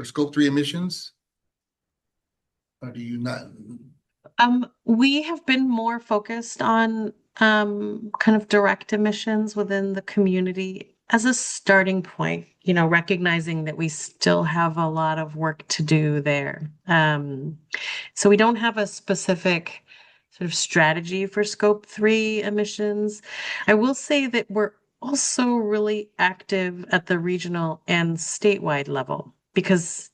for scope 3 emissions? Or do you not? We have been more focused on kind of direct emissions within the community as a starting point, you know, recognizing that we still have a lot of work to do there. So we don't have a specific sort of strategy for scope 3 emissions. I will say that we're also really active at the regional and statewide level because,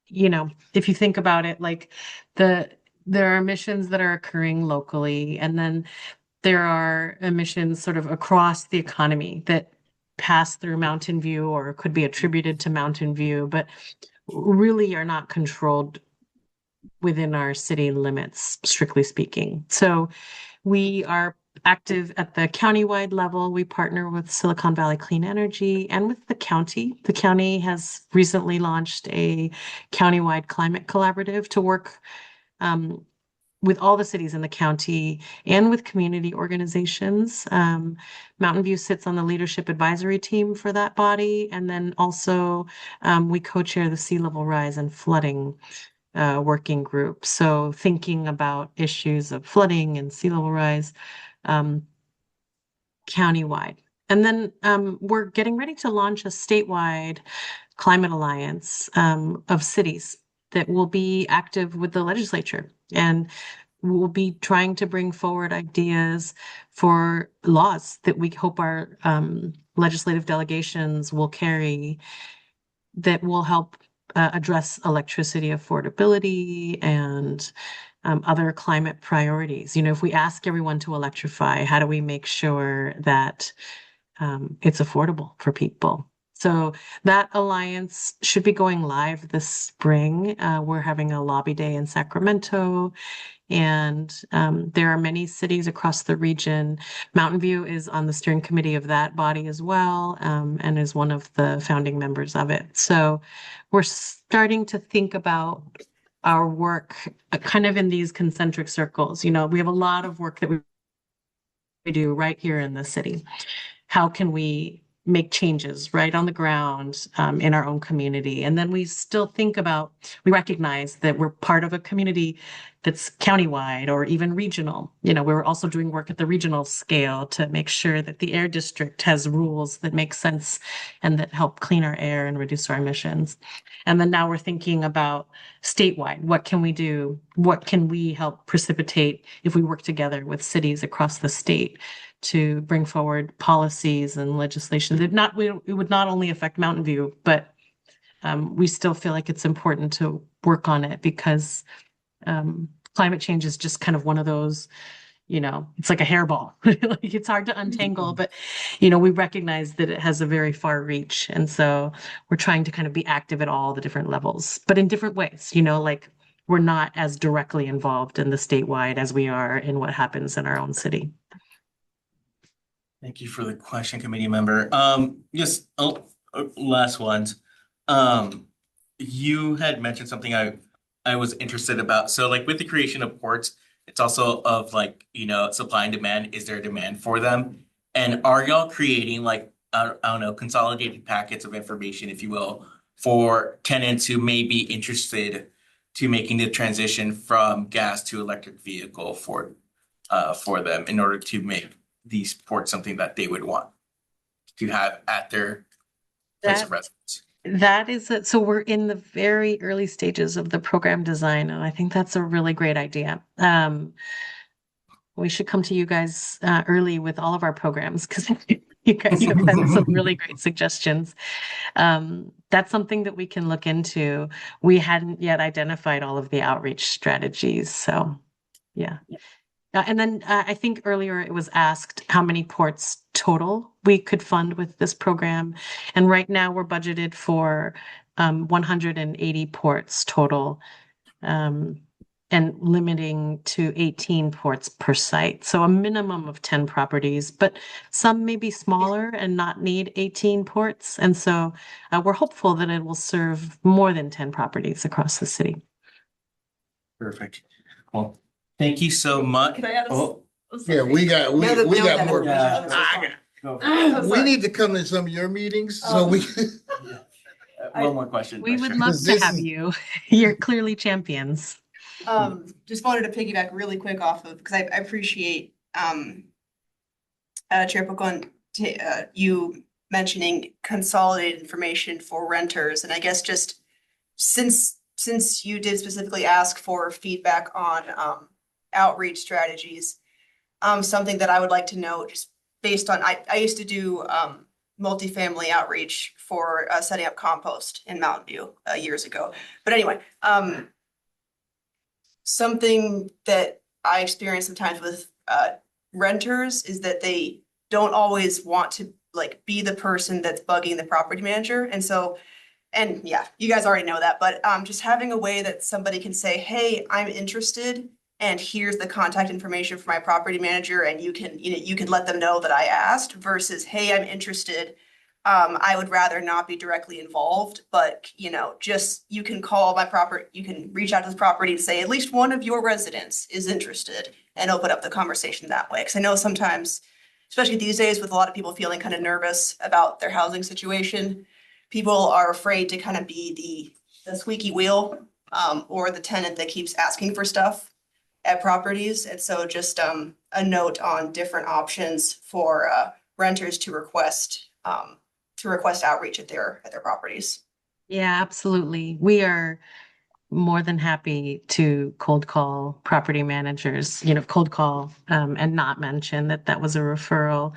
you know, if you think about it, like there are emissions that are occurring locally, and then there are emissions sort of across the economy that pass through Mountain View or could be attributed to Mountain View, but really are not controlled within our city limits, strictly speaking. So we are active at the countywide level. We partner with Silicon Valley Clean Energy and with the county. The county has recently launched a countywide climate collaborative to work with all the cities in the county and with community organizations. Mountain View sits on the leadership advisory team for that body. And then also we co-chair the sea level rise and flooding working group. So thinking about issues of flooding and sea level rise countywide. And then we're getting ready to launch a statewide climate alliance of cities that will be active with the legislature. And we'll be trying to bring forward ideas for laws that we hope our legislative delegations will carry that will help address electricity affordability and other climate priorities. You know, if we ask everyone to electrify, how do we make sure that it's affordable for people? So that alliance should be going live this spring. We're having a lobby day in Sacramento, and there are many cities across the region. Mountain View is on the steering committee of that body as well, and is one of the founding members of it. So we're starting to think about our work kind of in these concentric circles. You know, we have a lot of work that we do right here in the city. How can we make changes right on the ground in our own community? And then we still think about, we recognize that we're part of a community that's countywide or even regional. You know, we're also doing work at the regional scale to make sure that the air district has rules that make sense and that help clean our air and reduce our emissions. And then now we're thinking about statewide. What can we do? What can we help precipitate if we work together with cities across the state to bring forward policies and legislation that it would not only affect Mountain View, but we still feel like it's important to work on it because climate change is just kind of one of those, you know, it's like a hairball. Like it's hard to untangle, but you know, we recognize that it has a very far reach. And so we're trying to kind of be active at all the different levels, but in different ways, you know, like we're not as directly involved in the statewide as we are in what happens in our own city. Thank you for the question, committee member. Just last ones. You had mentioned something I was interested about. So like with the creation of ports, it's also of like, you know, supply and demand. Is there a demand for them? And are y'all creating like, I don't know, consolidated packets of information, if you will, for tenants who may be interested to making the transition from gas to electric vehicle for them in order to make these ports something that they would want to have at their place of residence? That is it. So we're in the very early stages of the program design, and I think that's a really great idea. We should come to you guys early with all of our programs because you guys have had some really great suggestions. That's something that we can look into. We hadn't yet identified all of the outreach strategies, so yeah. And then I think earlier it was asked how many ports total we could fund with this program. And right now we're budgeted for 180 ports total and limiting to 18 ports per site. So a minimum of 10 properties, but some may be smaller and not need 18 ports. And so we're hopeful that it will serve more than 10 properties across the city. Perfect. Well, thank you so much. Can I add Yeah, we got more. Yeah. We need to come to some of your meetings so we. one more question. We but would sure. love to This have is- you. You're clearly champions. Just wanted to piggyback really quick off of, because I appreciate, Chair Pocon, you mentioning consolidated information for renters, and I guess just since you did specifically ask for feedback on, outreach strategies, something that I would like to know, just based on, I used to do, multifamily outreach for, setting up compost in Mountain View, years ago. But anyway, something that I experience sometimes with renters is that they don't always want to like be the person that's bugging the property manager. And so, and yeah, you guys already know that, but just having a way that somebody can say, hey, I'm interested and here's the contact information for my property manager, and you can, you can let them know that I asked, versus, hey, I'm interested. I would rather not be directly involved, but just you can call my property, you can reach out to the property and say at least one of your residents is interested, and open up the conversation that way. Cause I know sometimes, especially these days with a lot of people feeling kind of nervous about their housing situation, people are afraid to kind of be the squeaky wheel, or the tenant that keeps asking for stuff at properties. And so just a note on different options for renters to request outreach at their properties. Yeah, absolutely. We are more than happy to cold call property managers, cold call and not mention that was a referral.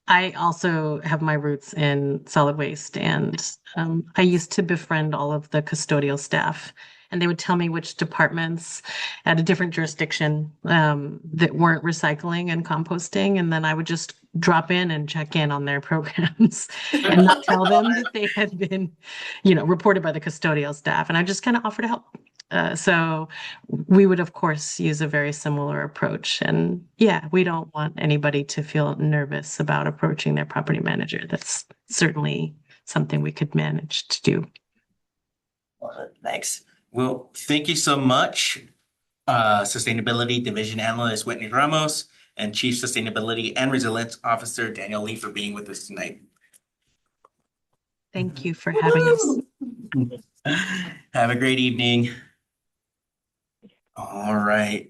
I also have my roots in solid waste, and I used to befriend all of the custodial staff, and they would tell me which departments at a different jurisdiction that weren't recycling and composting, and then I would just drop in and check in on their programs and not tell them that they had been, reported by the custodial staff, and I just kind of offer to help. So we would, of course, use a very similar approach. And yeah, we don't want anybody to feel nervous about approaching their property manager. That's certainly something we could manage to do. Thanks. Well, thank you so much, Sustainability Division Analyst Whitney Ramos and Chief Sustainability and Resilience Officer Daniel Lee for being with us tonight. Thank you for having us. Have a great evening. All right,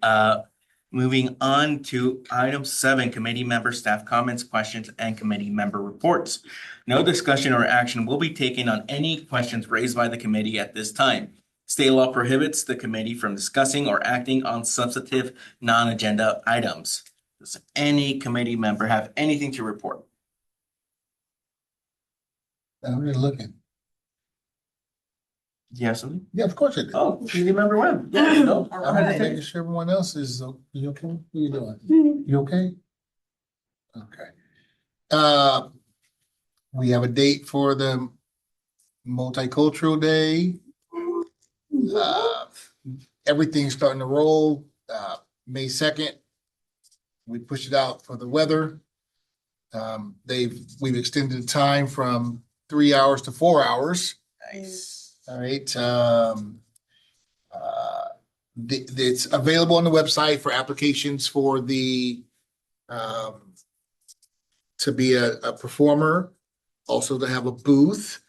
moving on to item 7, committee member staff comments, questions, and committee member reports. No discussion or action will be taken on any questions raised by the committee at this time. State law prohibits the committee from discussing or acting on substantive non-agenda items. Does any committee member have anything to report? I'm really looking. Yes. Yeah, of course I do. Oh, committee member Webb. Yeah, no. I'm making sure everyone else is, you okay? What are you doing? You okay? Okay. We have a date for the Multicultural Day. Everything's starting to roll. May 2nd. We pushed it out for the weather. We've extended the time from 3 hours to 4 hours. Nice. All right. It's available on the website for applications for the to be a performer, also to have a booth,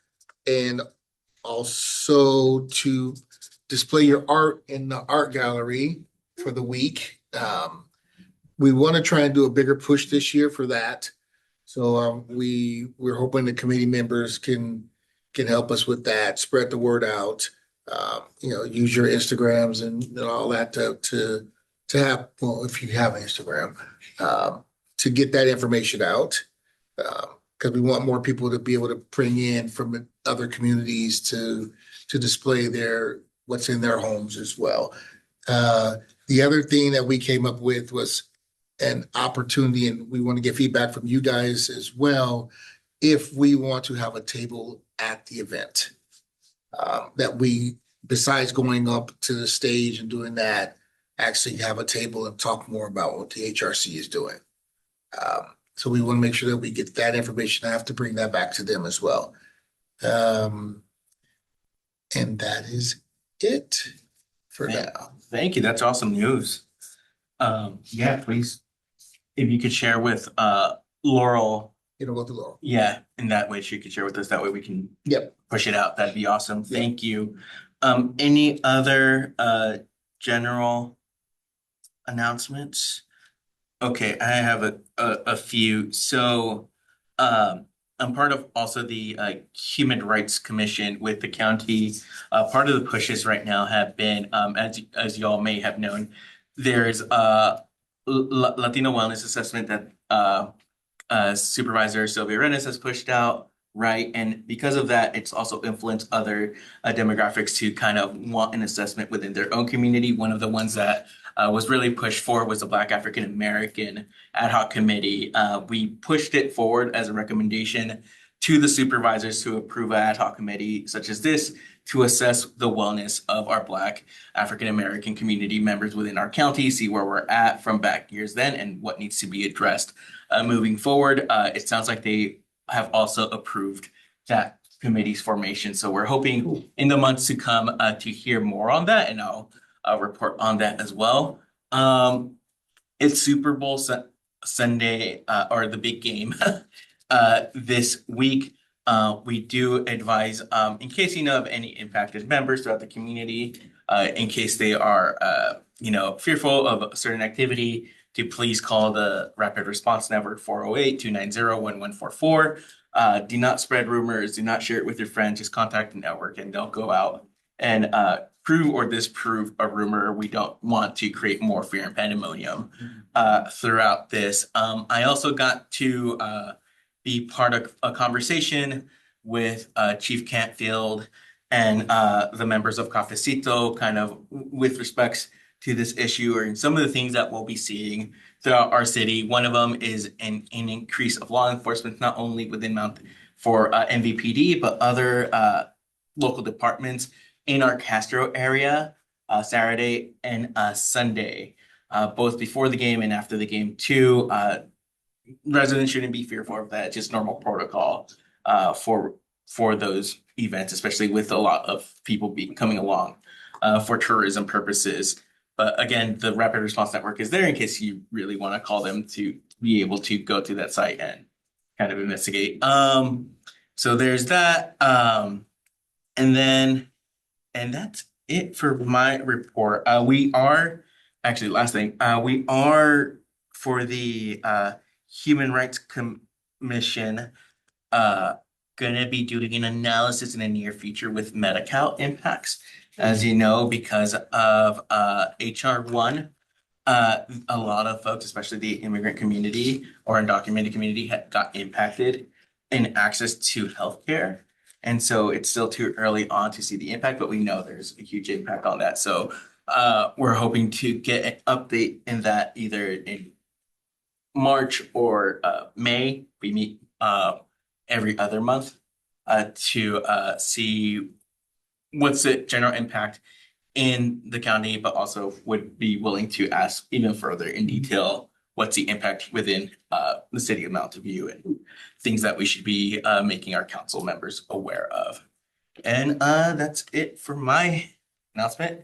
and also to display your art in the art gallery for the week. We want to try and do a bigger push this year for that. So we're hoping the committee members can help us with that, spread the word out, use your Instagrams and all that to have, well, if you have an Instagram, to get that information out. Because we want more people to be able to bring in from other communities to display what's in their homes as well. The other thing that we came up with was an opportunity, and we want to get feedback from you guys as well, if we want to have a table at the event. That we, besides going up to the stage and doing that, actually have a table and talk more about what the HRC is doing. So we want to make sure that we get that information. I have to bring that back to them as well. And that is it for now. Thank you. That's awesome news. Yeah, please. If you could share with Laurel it'll go through Laurel. Yeah, in that way she could share with us. That way we can Yep. push it out. That'd be awesome. Yeah. Thank you. Any other general announcements? Okay, I have a few. So I'm part of also the Human Rights Commission with the county. Part of the pushes right now have been as y'all may have known, there's Latino wellness assessment that Supervisor Sylvia Rennes has pushed out, right? And because of that, it's also influenced other demographics to kind of want an assessment within their own community. One of the ones that was really pushed for was the Black African American Ad Hoc Committee. We pushed it forward as a recommendation to the supervisors to approve an ad hoc committee such as this to assess the wellness of our Black African American community members within our county, see where we're at from back years then and what needs to be addressed moving forward. It sounds like they have also approved that committee's formation. So we're hoping in the months to come to hear more on that, and I'll report on that as well. It's Super Bowl Sunday or the big game this week. We do advise, in case you know of any impacted members throughout the community, in case they are, fearful of a certain activity, to please call the Rapid Response Network 408-290-1144. Do not spread rumors. Do not share it with your friends. Just contact the network and don't go out and prove or disprove a rumor. We don't want to create more fear and pandemonium throughout this. I also got to be part of a conversation with Chief Cantfield and the members of Cafecito, kind of with respects to this issue or some of the things that we'll be seeing throughout our city. One of them is an increase of law enforcement, not only within for MVPD, but other local departments in our Castro area, Saturday and Sunday, both before the game and after the game too. Residents shouldn't be fearful of that. Just normal protocol for those events, especially with a lot of people coming along for tourism purposes. But again, the Rapid Response Network is there in case you really want to call them to be able to go to that site and kind of investigate. So there's that. And that's it for my report. We are actually last thing. We are for the Human Rights Commission gonna be doing an analysis in the near future with Medi-Cal impacts. As you know, because of HR 1, a lot of folks, especially the immigrant community or undocumented community, got impacted in access to healthcare. And so it's still too early on to see the impact, but we know there's a huge impact on that. So we're hoping to get an update in that either in March or May. We meet every other month to see what's the general impact in the county, but also would be willing to ask even further in detail what's the impact within the city of Mountain View and things that we should be making our council members aware of. And that's it for my announcement.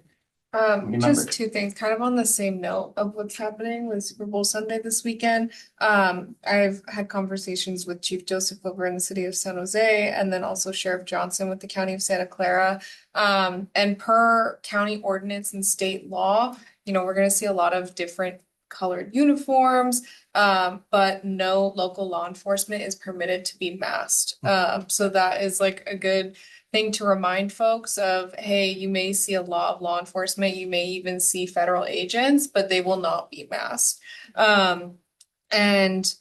Just two things, kind of on the same note of what's happening with Super Bowl Sunday this weekend. I've had conversations with Chief Joseph over in the city of San Jose, and then also Sheriff Johnson with the county of Santa Clara. And per county ordinance and state law, we're gonna see a lot of different colored uniforms, but no local law enforcement is permitted to be masked. So that is like a good thing to remind folks of, hey, you may see a lot of law enforcement, you may even see federal agents, but they will not be masked. And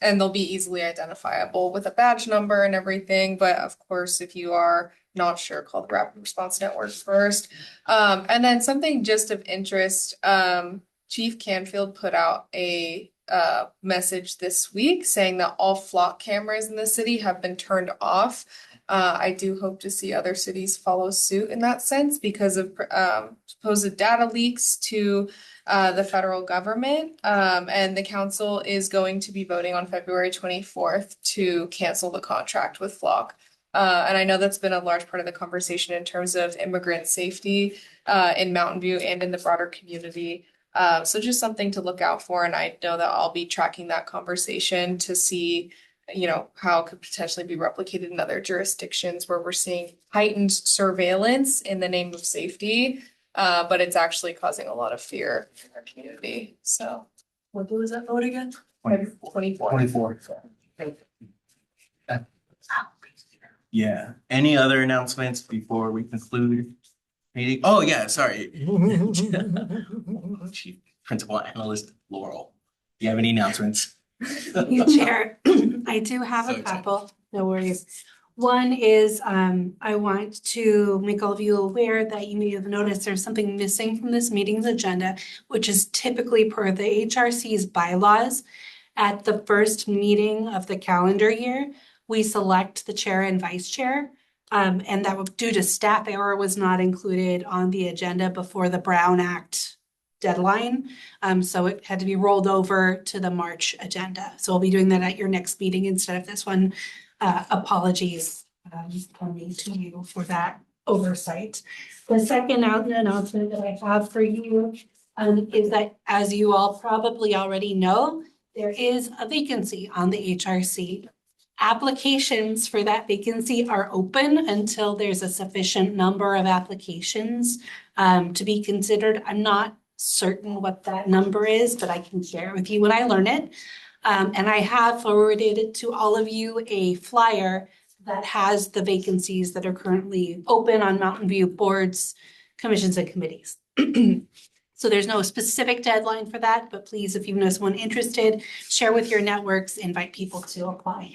they'll be easily identifiable with a badge number and everything. But of course, if you are not sure, call the Rapid Response Network first. And then something just of interest, Chief Canfield put out a message this week saying that all flock cameras in the city have been turned off. I do hope to see other cities follow suit in that sense because of supposed data leaks to the federal government. And the council is going to be voting on February 24th to cancel the contract with Flock. And I know that's been a large part of the conversation in terms of immigrant safety in Mountain View and in the broader community. So just something to look out for. And I know that I'll be tracking that conversation to see how it could potentially be replicated in other jurisdictions where we're seeing heightened surveillance in the name of safety. But it's actually causing a lot of fear in our community. So What was that vote again? 24. 24. Yeah. Any other announcements before we conclude meeting? Oh, yeah, sorry. Chief Principal Analyst Laurel. Do you have any announcements? You Chair, I do have So a excited. couple, no worries. One is, I want to make all of you aware that you may have noticed there's something missing from this meeting's agenda, which is typically per the HRC's bylaws. At the first meeting of the calendar year, we select the chair and vice chair. And that due to staff error was not included on the agenda before the Brown Act deadline. So it had to be rolled over to the March agenda. So we'll be doing that at your next meeting instead of this one. Apologies from me to you for that oversight. The second announcement that I have for you is that, as you all probably already know, there is a vacancy on the HRC. Applications for that vacancy are open until there's a sufficient number of applications to be considered. I'm not certain what that number is, but I can share it with you when I learn it. And I have forwarded to all of you a flyer that has the vacancies that are currently open on Mountain View boards, commissions, and committees. So there's no specific deadline for that, but please, if you know someone interested, share with your networks, invite people to apply.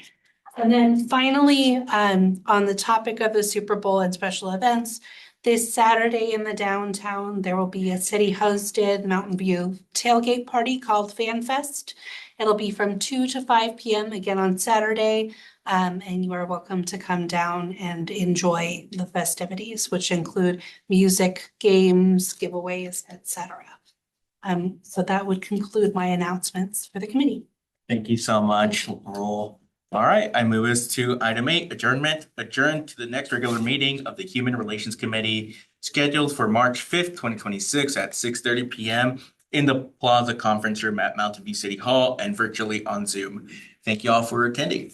And then finally, on the topic of the Super Bowl and special events, this Saturday in the downtown, there will be a city-hosted Mountain View tailgate party called Fan Fest. It'll be from 2 to 5 p.m. again on Saturday, and you are welcome to come down and enjoy the festivities, which include music, games, giveaways, etc. So that would conclude my announcements for the committee. Thank you so much, Laurel. All right, I move us to item 8, adjournment. Adjourn to the next regular meeting of the Human Relations Committee scheduled for March 5th, 2026 at 6:30 p.m. in the Plaza Conference Room at Mountain View City Hall and virtually on Zoom. Thank you all for attending.